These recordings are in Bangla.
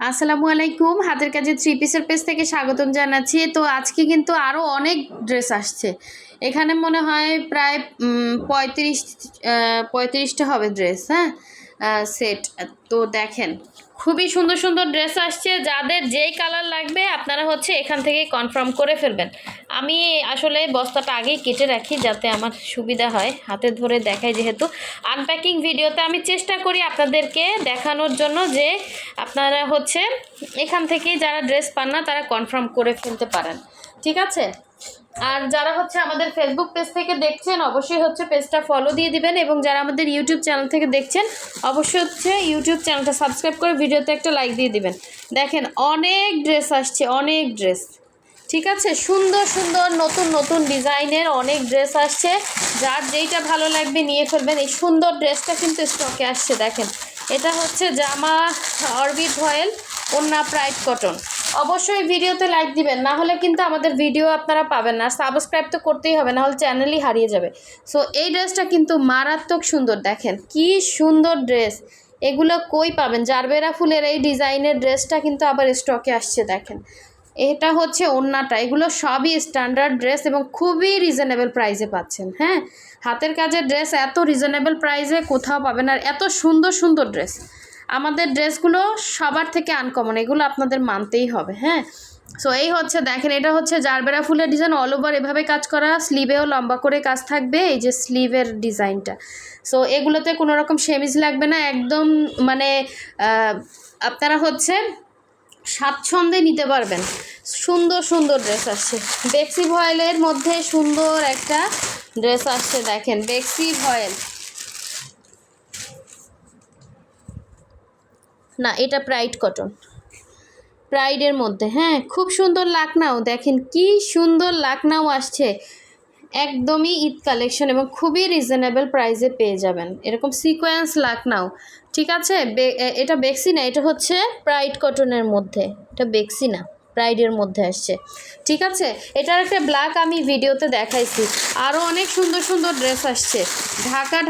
আসসালামু আলাইকুম। হাতের কাজে থ্রি পিসের পেজ থেকে স্বাগতম জানাচ্ছি। তো আজকে কিন্তু আরও অনেক ড্রেস আসছে। এখানে মনে হয় প্রায় 35টা হবে ড্রেস, হ্যাঁ, সেট। তো দেখেন খুবই সুন্দর সুন্দর ড্রেস আসছে। যাদের যেই কালার লাগবে আপনারা এখান থেকে কনফার্ম করে ফেলবেন। আমি আসলে বস্তাটা আগেই কেটে রাখি যাতে আমার সুবিধা হয়, হাতে ধরে দেখাই। যেহেতু আনপ্যাকিং ভিডিওতে আমি চেষ্টা করি আপনাদেরকে দেখানোর জন্য যে আপনারা এখান থেকেই যারা ড্রেস পান না তারা কনফার্ম করে ফেলতে পারেন, ঠিক আছে। আর যারা আমাদের ফেসবুক পেজ থেকে দেখছেন অবশ্যই পেজটা ফলো দিয়ে দিবেন, এবং যারা আমাদের ইউটিউব চ্যানেল থেকে দেখছেন অবশ্যই ইউটিউব চ্যানেলটা সাবস্ক্রাইব করে ভিডিওতে একটা লাইক দিয়ে দিবেন। দেখেন অনেক ড্রেস আসছে, অনেক ড্রেস, ঠিক আছে। সুন্দর সুন্দর নতুন নতুন ডিজাইনের অনেক ড্রেস আসছে। যার যেইটা ভালো লাগবে নিয়ে ফেলবেন। এই সুন্দর ড্রেসটা কিন্তু স্টকে আসছে। দেখেন এটা জামা অরবিট ভয়েল, ওন্না প্রাইড কটন। অবশ্যই ভিডিওতে লাইক দিবেন, না হলে কিন্তু আমাদের ভিডিও আপনারা পাবেন না। সাবস্ক্রাইব তো করতেই হবে, না হলে চ্যানেলই হারিয়ে যাবে। সো এই ড্রেসটা কিন্তু মারাত্মক সুন্দর। দেখেন কি সুন্দর ড্রেস, এগুলো কই পাবেন? জারবেরা ফুলের এই ডিজাইনের ড্রেসটা কিন্তু আবার স্টকে আসছে। দেখেন এটা ওন্নাটা, এগুলো সবই স্ট্যান্ডার্ড ড্রেস এবং খুবই রিজনেবল প্রাইসে পাচ্ছেন। হ্যাঁ, হাতের কাজের ড্রেস এত রিজনেবল প্রাইসে কোথাও পাবেন। আর এত সুন্দর সুন্দর ড্রেস, আমাদের ড্রেসগুলো সবার থেকে আনকমন, এগুলো আপনাদের মানতেই হবে। হ্যাঁ, সো এই দেখেন এটা জারবেরা ফুলের ডিজাইন, অল ওভার এভাবে কাজ করা, স্লিভেও লম্বা করে কাজ থাকবে, এই যে স্লিভের ডিজাইনটা। সো এগুলোতে কোনো রকম সেমিজ লাগবে না, একদম মানে আপনারা স্বাচ্ছন্দ্যে নিতে পারবেন। সুন্দর সুন্দর ড্রেস আসছে। বেক্সি ভয়েলের মধ্যে সুন্দর একটা ড্রেস আসছে। দেখেন বেক্সি ভয়েল, না এটা প্রাইড কটন, প্রাইডের মধ্যে। হ্যাঁ, খুব সুন্দর লাকনাও, দেখেন কি সুন্দর লাকনাও আসছে। একদমই ঈদ কালেকশন এবং খুবই রিজনেবল প্রাইসে পেয়ে যাবেন এরকম সিকোয়েন্স লাকনাও, ঠিক আছে। এটা বেক্সি না, এটা প্রাইড কটনের মধ্যে, এটা বেক্সি না, প্রাইডের মধ্যে আসছে, ঠিক আছে। এটার একটা ব্ল্যাক আমি ভিডিওতে দেখাইছি। আরও অনেক সুন্দর সুন্দর ড্রেস আসছে।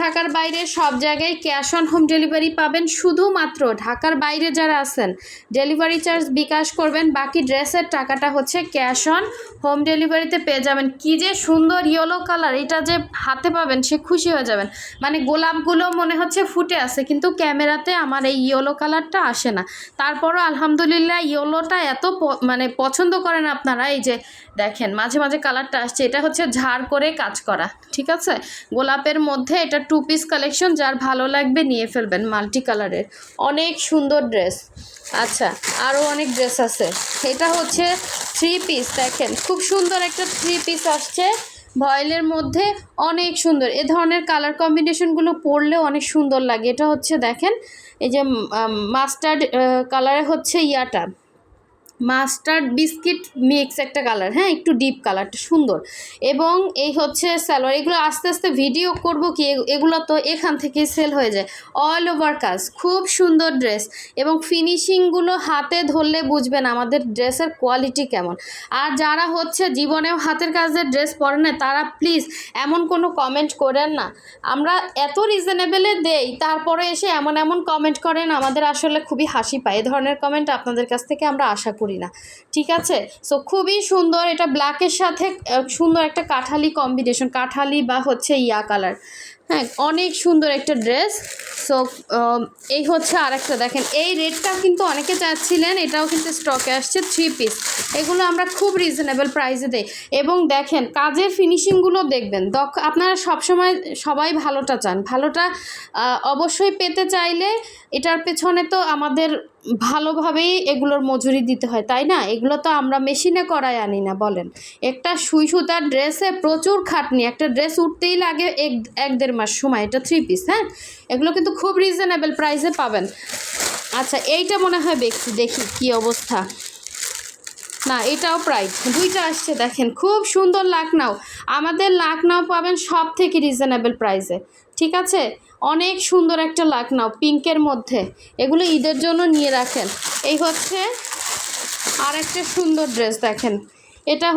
ঢাকার বাইরে সব জায়গায় ক্যাশ অন হোম ডেলিভারি পাবেন। শুধুমাত্র ঢাকার বাইরে যারা আছেন ডেলিভারি চার্জ বিকাশ করবেন, বাকি ড্রেসের টাকাটা ক্যাশ অন হোম ডেলিভারিতে পেয়ে যাবেন। কি যে সুন্দর ইয়েলো কালার, এটা যে হাতে পাবেন সে খুশি হয়ে যাবেন। মানে গোলাপগুলো মনে ফুটে আছে, কিন্তু ক্যামেরাতে আমার এই ইয়েলো কালারটা আসে না। তারপরও আলহামদুলিল্লাহ ইয়েলোটা এত মানে পছন্দ করেন আপনারা। এই যে দেখেন মাঝে মাঝে কালারটা আসছে, এটা ঝাড় করে কাজ করা, ঠিক আছে। গোলাপের মধ্যে এটা 2 পিস কালেকশন, যার ভালো লাগবে নিয়ে ফেলবেন। মাল্টি কালারের অনেক সুন্দর ড্রেস। আচ্ছা, আরও অনেক ড্রেস আছে। এটা 3 পিস, দেখেন খুব সুন্দর একটা 3 পিস আসছে ভয়েলের মধ্যে, অনেক সুন্দর। এ ধরনের কালার কম্বিনেশনগুলো পরলেও অনেক সুন্দর লাগে। এটা দেখেন এই যে মাস্টার্ড কালারে ইয়াটা মাস্টার্ড বিস্কিট মিক্স একটা কালার, হ্যাঁ, একটু ডিপ কালারটা সুন্দর। এবং এই সালোয়ার, এগুলো আস্তে আস্তে ভিডিও করব কি, এগুলো তো এখান থেকেই সেল হয়ে যায়। অল ওভার কাজ, খুব সুন্দর ড্রেস এবং ফিনিশিংগুলো হাতে ধরলে বুঝবেন আমাদের ড্রেসের কোয়ালিটি কেমন। আর যারা জীবনেও হাতের কাজের ড্রেস পরে না তারা প্লিজ এমন কোনো কমেন্ট করেন না। আমরা এত রিজনেবলে দেই, তারপরে এসে এমন এমন কমেন্ট করেন, আমাদের আসলে খুবই হাসি পায়। এ ধরনের কমেন্ট আপনাদের কাছ থেকে আমরা আশা করি না, ঠিক আছে। সো খুবই সুন্দর, এটা ব্ল্যাকের সাথে সুন্দর একটা কাঠালি কম্বিনেশন, কাঠালি বা ইয়া কালার। হ্যাঁ, অনেক সুন্দর একটা ড্রেস। সো এই আরেকটা দেখেন, এই রেটটা কিন্তু অনেকে চাচ্ছিলেন, এটাও কিন্তু স্টকে আসছে 3 পিস। এগুলো আমরা খুব রিজনেবল প্রাইসে দেই। এবং দেখেন কাজের ফিনিশিংগুলো দেখবেন, আপনারা সবাই ভালোটা চান। ভালোটা অবশ্যই পেতে চাইলে এটার পেছনে তো আমাদের ভালোভাবেই এগুলোর মজুরি দিতে হয়, তাই না? এগুলো তো আমরা মেশিনে করায় আনি না, বলেন। একটা সুই সুতার ড্রেসে প্রচুর খাটনি, একটা ড্রেস উঠতেই লাগে 1-1.5 মাস সময়। এটা 3 পিস, হ্যাঁ, এগুলো কিন্তু খুব রিজনেবল প্রাইসে পাবেন। আচ্ছা, এইটা মনে হয় বেক্সি, দেখি কি অবস্থা। না, এটাও প্রাইড, দুইটা আসছে। দেখেন খুব সুন্দর লাকনাও, আমাদের লাকনাও পাবেন সব থেকে রিজনেবল প্রাইসে, ঠিক আছে। অনেক সুন্দর একটা লাকনাও পিঙ্কের মধ্যে, এগুলো ঈদের জন্য নিয়ে রাখেন। এই আর একটা সুন্দর ড্রেস, দেখেন এটা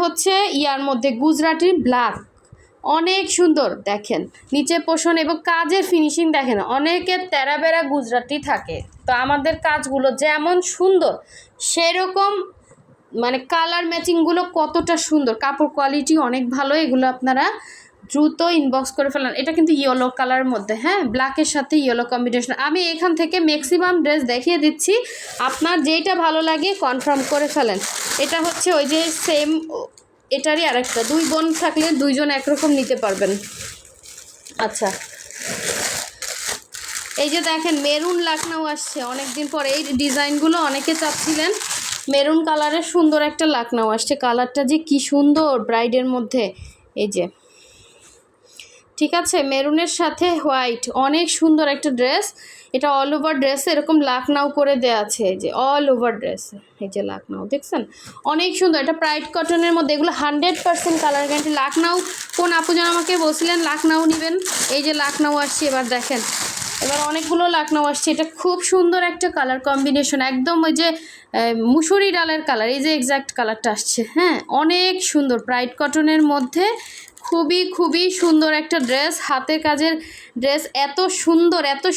ইয়ার মধ্যে গুজরাটির ব্ল্যাক, অনেক সুন্দর। দেখেন নিচে পোষণ এবং কাজের ফিনিশিং দেখেন, অনেকের তেরা বেড়া গুজরাটি থাকে, তো আমাদের কাজগুলো যেমন সুন্দর সেরকম মানে কালার ম্যাচিংগুলো কতটা সুন্দর, কাপড় কোয়ালিটি অনেক ভালো। এগুলো আপনারা দ্রুত ইনবক্স করে ফেলেন। এটা কিন্তু ইয়েলো কালারের মধ্যে, হ্যাঁ, ব্ল্যাকের সাথে ইয়েলো কম্বিনেশন। আমি এখান থেকে ম্যাক্সিমাম ড্রেস দেখিয়ে দিচ্ছি, আপনার যেইটা ভালো লাগে কনফার্ম করে ফেলেন। এটা হচ্ছে ওই যে সেম এটারই আরেকটা, দুই বোন থাকলে দুইজন একরকম নিতে পারবেন। আচ্ছা, এই যে দেখেন মেরুন লাকনাও আসছে অনেক দিন পরে, এই ডিজাইনগুলো অনেকে চাচ্ছিলেন। মেরুন কালারের সুন্দর একটা লাকনাও আসছে, কালারটা যে কি সুন্দর ব্রাইডের মধ্যে, এই যে ঠিক আছে, মেরুনের সাথে হোয়াইট, অনেক সুন্দর একটা ড্রেস। এটা অল ওভার ড্রেসে এরকম লাকনাও করে দেওয়া আছে, এই যে অল ওভার ড্রেসে এই যে লাকনাও দেখছেন, অনেক সুন্দর। এটা প্রাইড কটনের মধ্যে, এগুলো 100% কালার গ্যারান্টি। লাকনাও কোন আপুজন আমাকে বলছিলেন লাকনাও নেবেন, এই যে লাকনাও আসছে। এবার দেখেন, এবার অনেকগুলো লাকনাও আসছে। এটা খুব সুন্দর একটা কালার কম্বিনেশন, একদম ওই যে মুসুরি ডালের কালার, এই যে এক্স্যাক্ট কালারটা আসছে, হ্যাঁ, অনেক সুন্দর প্রাইড কটনের মধ্যে। খুবই খুবই সুন্দর একটা ড্রেস, হাতের কাজের ড্রেস, এত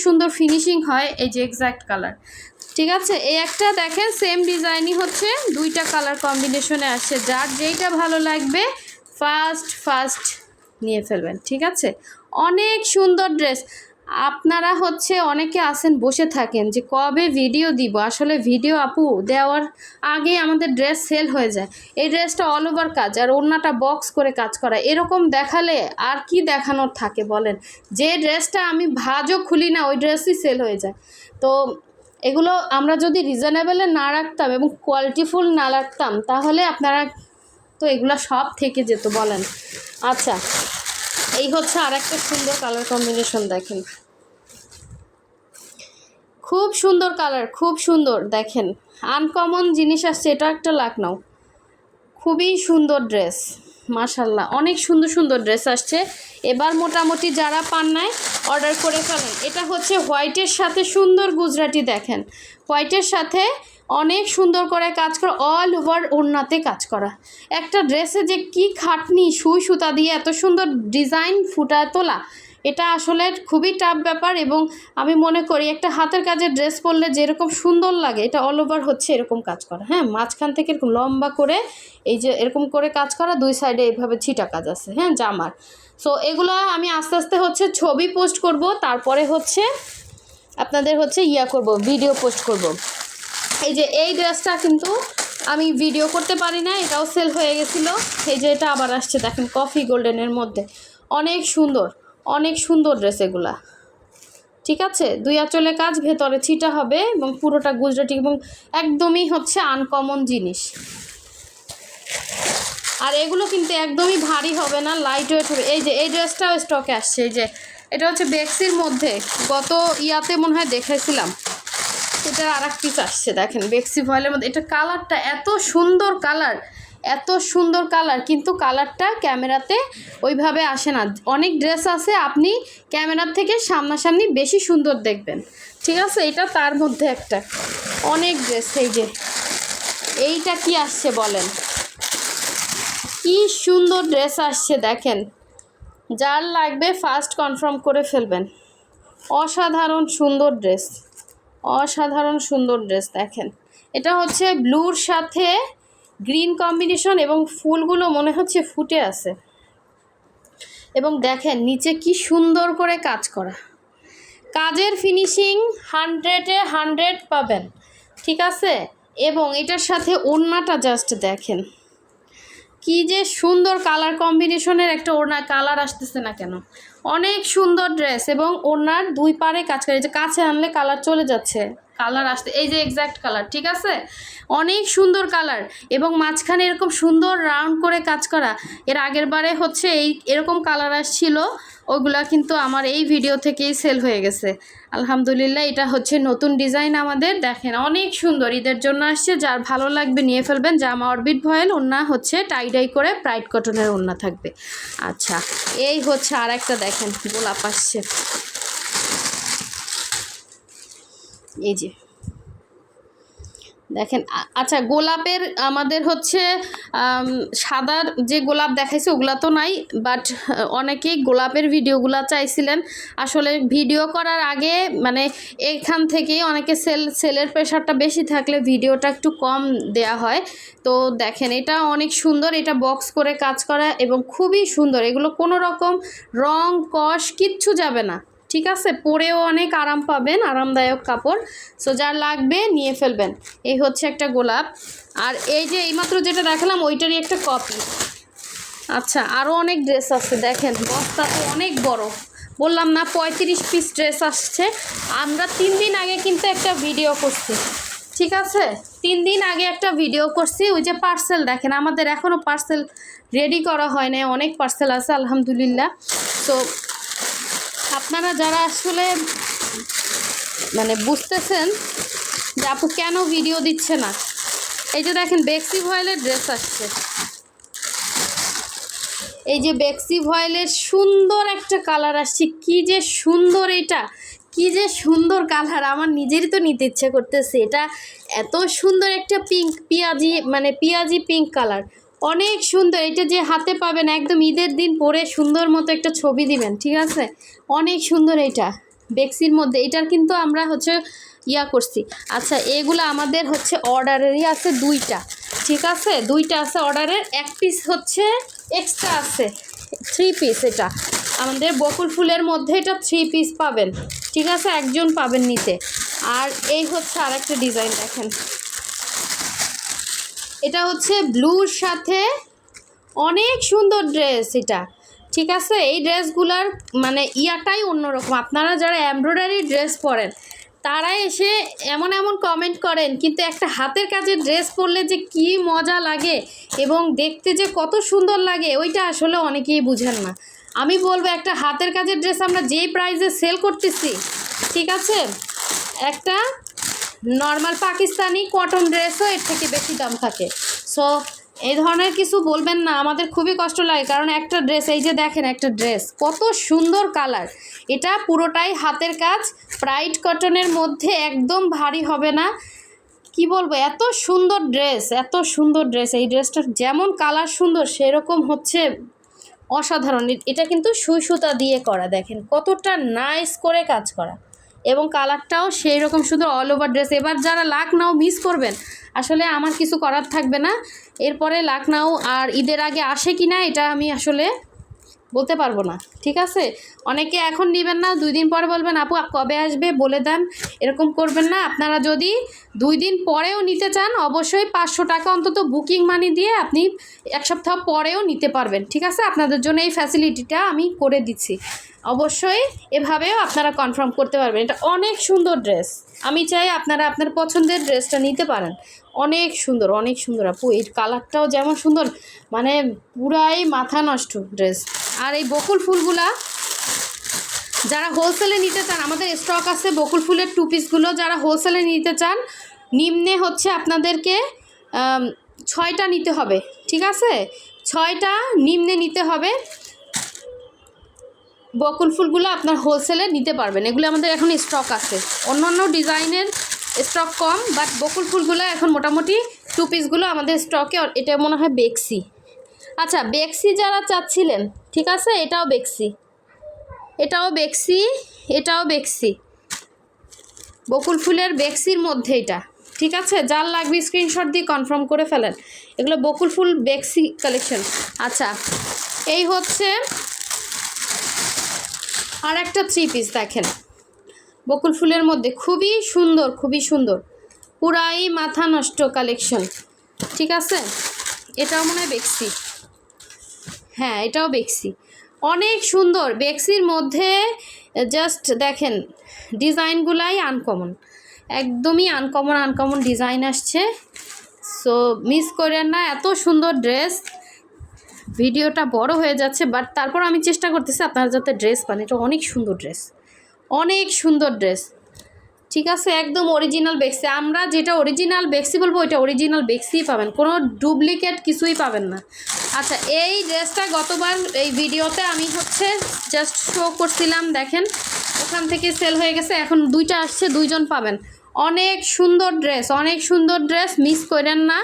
সুন্দর ফিনিশিং হয়, এই যে এক্স্যাক্ট কালার। ঠিক আছে, এই একটা দেখেন সেম ডিজাইনই হচ্ছে দুইটা কালার কম্বিনেশনে আসছে, যার যেইটা ভালো লাগবে ফার্স্ট নিয়ে ফেলবেন। ঠিক আছে, অনেক সুন্দর ড্রেস। আপনারা হচ্ছে অনেকে আসেন বসে থাকেন যে কবে ভিডিও দিব, আসলে ভিডিও আপু দেওয়ার আগে আমাদের ড্রেস সেল হয়ে যায়। এই ড্রেসটা অল ওভার কাজ আর ওড়নাটা বক্স করে কাজ করা, এরকম দেখালে আর কি দেখানোর থাকে বলেন। যে ড্রেসটা আমি ভাজও খুলি না ওই ড্রেসই সেল হয়ে যায়। তো এগুলো আমরা যদি রিজনেবলে না রাখতাম এবং কোয়ালিটিফুল না রাখতাম তাহলে আপনারা তো এগুলো সব থেকে যেত বলেন। আচ্ছা, এই হচ্ছে আর একটা সুন্দর কালার কম্বিনেশন, দেখেন খুব সুন্দর কালার, খুব সুন্দর, দেখেন আনকমন জিনিস আসছে। এটা একটা লাকনাও, খুবই সুন্দর ড্রেস, মাশাল্লাহ অনেক সুন্দর ড্রেস আসছে। এবার মোটামুটি যারা পান নাই অর্ডার করে ফেলেন। এটা হচ্ছে হোয়াইটের সাথে সুন্দর গুজরাটি, দেখেন হোয়াইটের সাথে অনেক সুন্দর করে কাজ করা, অল ওভার ওড়নাতে কাজ করা। একটা ড্রেসে যে কি খাটনি, সুই সুতা দিয়ে এত সুন্দর ডিজাইন ফুটায় তোলা, এটা আসলে খুবই টাফ ব্যাপার। এবং আমি মনে করি একটা হাতের কাজের ড্রেস পরলে যেরকম সুন্দর লাগে, এটা অল ওভার হচ্ছে এরকম কাজ করা, হ্যাঁ, মাঝখান থেকে এরকম লম্বা করে এই যে এরকম করে কাজ করা, দুই সাইডে এইভাবে ছিটা কাজ আছে, হ্যাঁ, জামার। সো এগুলো আমি আস্তে আস্তে হচ্ছে ছবি পোস্ট করব, তারপরে হচ্ছে আপনাদের হচ্ছে করব, ভিডিও পোস্ট করব। এই যে এই ড্রেসটা কিন্তু আমি ভিডিও করতে পারি না, এটাও সেল হয়ে গেছিলো। এই যে এটা আবার আসছে, দেখেন কফি গোল্ডেনের মধ্যে, অনেক সুন্দর ড্রেস এগুলা। ঠিক আছে, দুই আঁচলে কাজ, ভেতরে ছিটা হবে এবং পুরোটা গুজরাটি এবং একদমই হচ্ছে আনকমন জিনিস। আর এগুলো কিন্তু একদমই ভারী হবে না, লাইট ওয়েট হবে। এই যে এই ড্রেসটাও স্টকে আসছে, এই যে এটা হচ্ছে বেক্সির মধ্যে, গত ইয়াতে মনে হয় দেখাইছিলাম, এটা আর এক পিস আসছে, দেখেন বেক্সি ভয়েলের মধ্যে। এটা কালারটা এত সুন্দর কালার, কিন্তু কালারটা ক্যামেরাতে ওইভাবে আসে না। অনেক ড্রেস আছে আপনি ক্যামেরার থেকে সামনাসামনি বেশি সুন্দর দেখবেন, ঠিক আছে, এটা তার মধ্যে একটা। অনেক ড্রেস, এই যে এইটা কি আসছে বলেন, কি সুন্দর ড্রেস আসছে, দেখেন যার লাগবে ফার্স্ট কনফার্ম করে ফেলবেন। অসাধারণ সুন্দর ড্রেস, দেখেন এটা হচ্ছে ব্লুর সাথে গ্রিন কম্বিনেশন এবং ফুলগুলো মনে হচ্ছে ফুটে আছে। এবং দেখেন নিচে কি সুন্দর করে কাজ করা, কাজের ফিনিশিং 100-এ 100 পাবেন, ঠিক আছে। এবং এটার সাথে ওড়নাটা জাস্ট দেখেন কি যে সুন্দর কালার কম্বিনেশনের একটা ওড়না, কালার আসতেছে না কেন, অনেক সুন্দর ড্রেস। এবং ওড়নার দুই পারে কাজ করে, যে কাছে আনলে কালার চলে যাচ্ছে, কালার আসতে, এই যে এক্স্যাক্ট কালার, ঠিক আছে, অনেক সুন্দর কালার। এবং মাঝখানে এরকম সুন্দর রাউন্ড করে কাজ করা। এর আগের বারে হচ্ছে এরকম কালার আসছিল, ওগুলা কিন্তু আমার এই ভিডিও থেকেই সেল হয়ে গেছে আলহামদুলিল্লাহ। এটা হচ্ছে নতুন ডিজাইন আমাদের, দেখেন অনেক সুন্দর, ঈদের জন্য আসছে, যার ভালো লাগবে নিয়ে ফেলবেন। জামা অরবিট ভয়েল, ওড়না হচ্ছে টাইডাই করে প্রাইড কটনের ওড়না থাকবে। আচ্ছা, এই হচ্ছে আর একটা, দেখেন গোলাপ আসছে, এই যে দেখেন আচ্ছা, গোলাপের আমাদের হচ্ছে সাদার যে গোলাপ দেখাইছে ওগুলা তো নাই, বাট অনেকেই গোলাপের ভিডিওগুলা চাইছিলেন। আসলে ভিডিও করার আগে মানে এইখান থেকেই অনেকে সেলের প্রেশারটা বেশি থাকলে ভিডিওটা একটু কম দেয়া হয়। তো দেখেন এটা অনেক সুন্দর, এটা বক্স করে কাজ করা এবং খুবই সুন্দর। এগুলো কোনো রকম রং কষ কিচ্ছু যাবে না, ঠিক আছে? পরেও অনেক আরাম পাবেন, আরামদায়ক কাপড়। সো যার লাগবে নিয়ে ফেলবেন। এই হচ্ছে একটা গোলাপ। আর এই যে এইমাত্র যেটা দেখালাম ওইটারই একটা কপি। আচ্ছা, আরও অনেক ড্রেস আছে। দেখেন বস্তা তো অনেক বড়, বললাম না 35 পিস ড্রেস আসছে। আমরা 3 দিন আগে কিন্তু একটা ভিডিও করছি, ঠিক আছে? 3 দিন আগে একটা ভিডিও করছি। ওই যে পার্সেল দেখেন, আমাদের এখনও পার্সেল রেডি করা হয় না, অনেক পার্সেল আছে আলহামদুলিল্লাহ। তো আপনারা যারা আসলে মানে বুঝতেছেন যে আপু কেন ভিডিও দিচ্ছে না, এই যে দেখেন বেক্সি ভয়েলের ড্রেস আসছে। এই যে বেক্সি ভয়েলের সুন্দর একটা কালার আসছে, কি যে সুন্দর, এটা কি যে সুন্দর কালার, আমার নিজেরই তো নিতে ইচ্ছে করতেছে। এটা এত সুন্দর একটা পিঙ্ক, পিঁয়াজি মানে পিঁয়াজি পিঙ্ক কালার, অনেক সুন্দর। এটা যে হাতে পাবেন একদম ঈদের দিন পরে সুন্দর মতো একটা ছবি দিবেন, ঠিক আছে? অনেক সুন্দর এটা বেক্সির মধ্যে। এটার কিন্তু আমরা হচ্ছে করছি। আচ্ছা, এগুলো আমাদের হচ্ছে অর্ডারেরই আছে 2টা, ঠিক আছে? 2টা আছে অর্ডারের, 1 পিস হচ্ছে এক্সট্রা আছে, 3 পিস। এটা আমাদের বকুল ফুলের মধ্যে এটা 3 পিস পাবেন, ঠিক আছে? একজন পাবেন নিতে। আর এই হচ্ছে আরেকটা ডিজাইন দেখেন, এটা হচ্ছে ব্লুর সাথে অনেক সুন্দর ড্রেস এটা, ঠিক আছে? এই ড্রেসগুলার মানে ইয়াটাই অন্যরকম। আপনারা যারা এমব্রয়ডারি ড্রেস পরেন তারা এসে এমন এমন কমেন্ট করেন, কিন্তু একটা হাতের কাজের ড্রেস পরলে যে কি মজা লাগে এবং দেখতে যে কত সুন্দর লাগে ওইটা আসলে অনেকেই বুঝেন না। আমি বলবো একটা হাতের কাজের ড্রেস আমরা যেই প্রাইসে সেল করতেছি, ঠিক আছে, একটা নর্মাল পাকিস্তানি কটন ড্রেসও এর থেকে বেশি দাম থাকে। সো এই ধরনের কিছু বলবেন না, আমাদের খুবই কষ্ট লাগে। কারণ একটা ড্রেস, এই যে দেখেন একটা ড্রেস কত সুন্দর কালার, এটা পুরোটাই হাতের কাজ, ব্রাইট কটনের মধ্যে, একদম ভারী হবে না। কি বলবো, এত সুন্দর ড্রেস, এত সুন্দর ড্রেস। এই ড্রেসটার যেমন কালার সুন্দর সেরকম হচ্ছে অসাধারণ। এটা কিন্তু সুই সুতা দিয়ে করা, দেখেন কতটা নাইস করে কাজ করা এবং কালারটাও সেই রকম সুন্দর, অল ওভার ড্রেস। এবার যারা লাখনাউ মিস করবেন, আসলে আমার কিছু করার থাকবে না। এরপরে লাখনাউ আর ঈদের আগে আসে কি না এটা আমি আসলে বলতে পারবো না, ঠিক আছে? অনেকে এখন নেবেন না, 2 দিন পরে বলবেন আপু কবে আসবে বলে দেন, এরকম করবেন না। আপনারা যদি 2 দিন পরেও নিতে চান অবশ্যই 500 টাকা অন্তত বুকিং মানি দিয়ে আপনি 1 সপ্তাহ পরেও নিতে পারবেন, ঠিক আছে? আপনাদের জন্য এই ফ্যাসিলিটিটা আমি করে দিচ্ছি। অবশ্যই এভাবেও আপনারা কনফার্ম করতে পারবেন। এটা অনেক সুন্দর ড্রেস, আমি চাই আপনারা আপনার পছন্দের ড্রেসটা নিতে পারেন। অনেক সুন্দর, অনেক সুন্দর আপু, এই কালারটাও যেমন সুন্দর, মানে পুরাই মাথা নষ্ট ড্রেস। আর এই বকুল ফুলগুলা যারা হোলসেলে নিতে চান, আমাদের স্টক আছে বকুল ফুলের 2 পিসগুলো। যারা হোলসেলে নিতে চান নিম্নে হচ্ছে আপনাদেরকে 6টা নিতে হবে, ঠিক আছে? 6টা নিম্নে নিতে হবে। বকুল ফুলগুলো আপনার হোলসেলে নিতে পারবেন, এগুলো আমাদের এখন স্টক আছে। অন্যান্য ডিজাইনের স্টক কম, বাট বকুল ফুলগুলো এখন মোটামুটি 2 পিসগুলো আমাদের স্টকে। এটা মনে হয় বেক্সি। আচ্ছা, বেক্সি যারা চাচ্ছিলেন, ঠিক আছে, এটাও বেক্সি, এটাও বেক্সি, এটাও বেক্সি, বকুল ফুলের বেক্সির মধ্যে এটা, ঠিক আছে? যার লাগবে স্ক্রিনশট দিয়ে কনফার্ম করে ফেলেন। এগুলো বকুল ফুল বেক্সি কালেকশন। আচ্ছা, এই হচ্ছে আর একটা 3 পিস দেখেন বকুল ফুলের মধ্যে, খুবই সুন্দর, খুবই সুন্দর, পুরাই মাথা নষ্ট কালেকশন, ঠিক আছে? এটাও মনে হয় বেক্সি, হ্যাঁ এটাও বেক্সি, অনেক সুন্দর। বেক্সির মধ্যে জাস্ট দেখেন ডিজাইনগুলাই আনকমন, একদমই আনকমন আনকমন ডিজাইন আসছে। সো মিস করেন না, এত সুন্দর ড্রেস। ভিডিওটা বড় হয়ে যাচ্ছে, বাট তারপর আমি চেষ্টা করতেছি আপনারা যাতে ড্রেস পান। এটা অনেক সুন্দর ড্রেস, অনেক সুন্দর ড্রেস, ঠিক আছে? একদম অরিজিনাল বেক্সি। আমরা যেটা অরিজিনাল বেক্সি বলবো ওইটা অরিজিনাল বেক্সিই পাবেন, কোনো ডুপ্লিকেট কিছুই পাবেন না। আচ্ছা, এই ড্রেসটা গতবার এই ভিডিওতে আমি হচ্ছে জাস্ট শো করছিলাম, দেখেন ওখান থেকে সেল হয়ে গেছে, এখন 2টা আসছে, 2জন পাবেন। অনেক সুন্দর ড্রেস, মিস করেন না।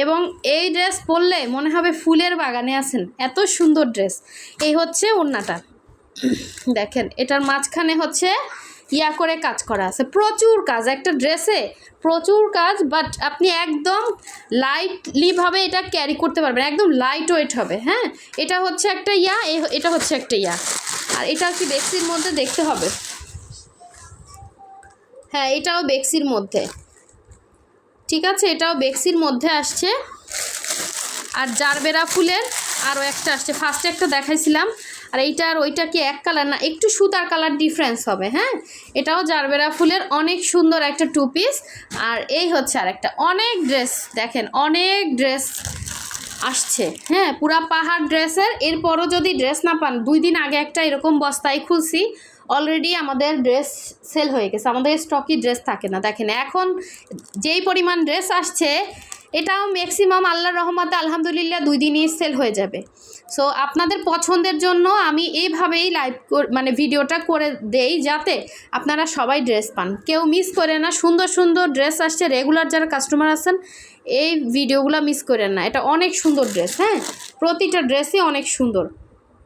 এবং এই ড্রেস পরলে মনে হবে ফুলের বাগানে আছেন, এত সুন্দর ড্রেস। এই হচ্ছে ওড়নাটা, দেখেন এটার মাঝখানে হচ্ছে ইয়া করে কাজ করা আছে, প্রচুর কাজ, একটা ড্রেসে প্রচুর কাজ। বাট আপনি একদম লাইটলিভাবে এটা ক্যারি করতে পারবেন, একদম লাইট ওয়েট হবে। হ্যাঁ, এটা হচ্ছে একটা এটা হচ্ছে একটা আর এটা কি বেক্সির মধ্যে দেখতে হবে। হ্যাঁ, এটাও বেক্সির মধ্যে, ঠিক আছে, এটাও বেক্সির মধ্যে আসছে। আর জারবেরা ফুলের আরও একটা আসছে, ফার্স্টে একটা দেখাইছিলাম, আর এইটা আর ওইটা কি এক কালার না, একটু সুতার কালার ডিফারেন্স হবে। হ্যাঁ, এটাও জারবেরা ফুলের অনেক সুন্দর একটা 2 পিস। আর এই হচ্ছে আর একটা, অনেক ড্রেস দেখেন, অনেক ড্রেস আসছে। হ্যাঁ, পুরা পাহাড় ড্রেসের। এরপরও যদি ড্রেস না পান, 2 দিন আগে একটা এরকম বস্তায় খুলছি, অলরেডি আমাদের ড্রেস সেল হয়ে গেছে, আমাদের স্টকি ড্রেস থাকে না। দেখেন এখন যেই পরিমাণ ড্রেস আসছে, এটাও ম্যাক্সিমাম আল্লাহর রহমতে আলহামদুলিল্লাহ 2 দিনই সেল হয়ে যাবে। সো আপনাদের পছন্দের জন্য আমি এইভাবেই মানে ভিডিওটা করে দেই, যাতে আপনারা সবাই ড্রেস পান, কেউ মিস করে না। সুন্দর সুন্দর ড্রেস আসছে, রেগুলার যারা কাস্টমার আছেন এই ভিডিওগুলো মিস করেন না, এটা অনেক সুন্দর ড্রেস। হ্যাঁ, প্রতিটা ড্রেসই অনেক সুন্দর।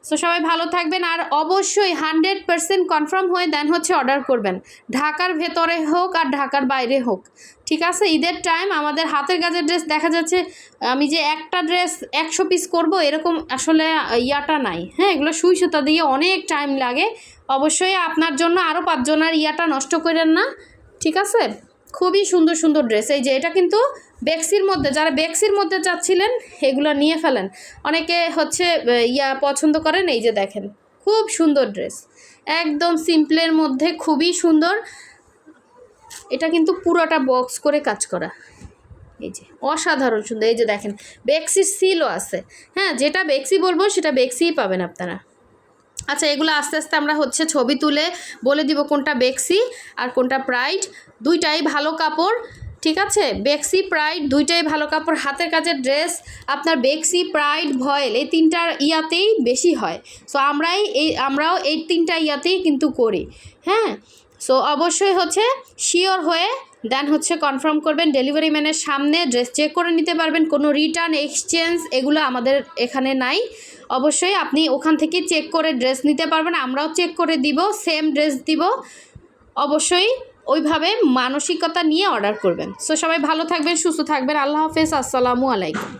সো সবাই ভালো থাকবেন, আর অবশ্যই 100% কনফার্ম হয়ে দেন হচ্ছে অর্ডার করবেন, ঢাকার ভেতরে হোক আর ঢাকার বাইরে হোক। ঠিক আছে, ঈদের টাইম আমাদের হাতের কাজের ড্রেস দেখা যাচ্ছে, আমি যে একটা ড্রেস 100 পিস করব এরকম আসলে ইয়াটা নাই। হ্যাঁ, এগুলো সুই সুতা দিয়ে অনেক টাইম লাগে। অবশ্যই আপনার জন্য আরও 5 জনের ইয়াটা নষ্ট করেন না, ঠিক আছে। খুবই সুন্দর সুন্দর ড্রেস। এই যে এটা কিন্তু বেক্সির মধ্যে, যারা বেক্সির মধ্যে চাচ্ছিলেন এগুলো নিয়ে ফেলেন, অনেকে হচ্ছে পছন্দ করেন। এই যে দেখেন খুব সুন্দর ড্রেস, একদম সিম্পলের মধ্যে খুবই সুন্দর। এটা কিন্তু পুরোটা বক্স করে কাজ করা, এই যে অসাধারণ সুন্দর। এই যে দেখেন বেক্সির সিলও আছে। হ্যাঁ, যেটা বেক্সি বলবো সেটা বেক্সিই পাবেন আপনারা। আচ্ছা, এগুলো আস্তে আস্তে আমরা হচ্ছে ছবি তুলে বলে দিব কোনটা বেক্সি আর কোনটা প্রাইড। দুইটাই ভালো কাপড়, ঠিক আছে। বেক্সি প্রাইড দুইটাই ভালো কাপড়। হাতের কাজের ড্রেস আপনার বেক্সি, প্রাইড, ভয়েল এই 3টার ইয়াতেই বেশি হয়। সো আমরাও এই 3টা ইয়াতেই কিন্তু করি। হ্যাঁ, সো অবশ্যই হচ্ছে শিওর হয়ে দেন হচ্ছে কনফার্ম করবেন, ডেলিভারি ম্যানের সামনে ড্রেস চেক করে নিতে পারবেন। কোনো রিটার্ন এক্সচেঞ্জ এগুলো আমাদের এখানে নাই। অবশ্যই আপনি ওখান থেকে চেক করে ড্রেস নিতে পারবেন, আমরাও চেক করে দিব, সেম ড্রেস দিব। অবশ্যই ওইভাবে মানসিকতা নিয়ে অর্ডার করবেন। সো সবাই ভালো থাকবেন, সুস্থ থাকবেন। আল্লাহ হাফেজ, আসসালামু আলাইকুম।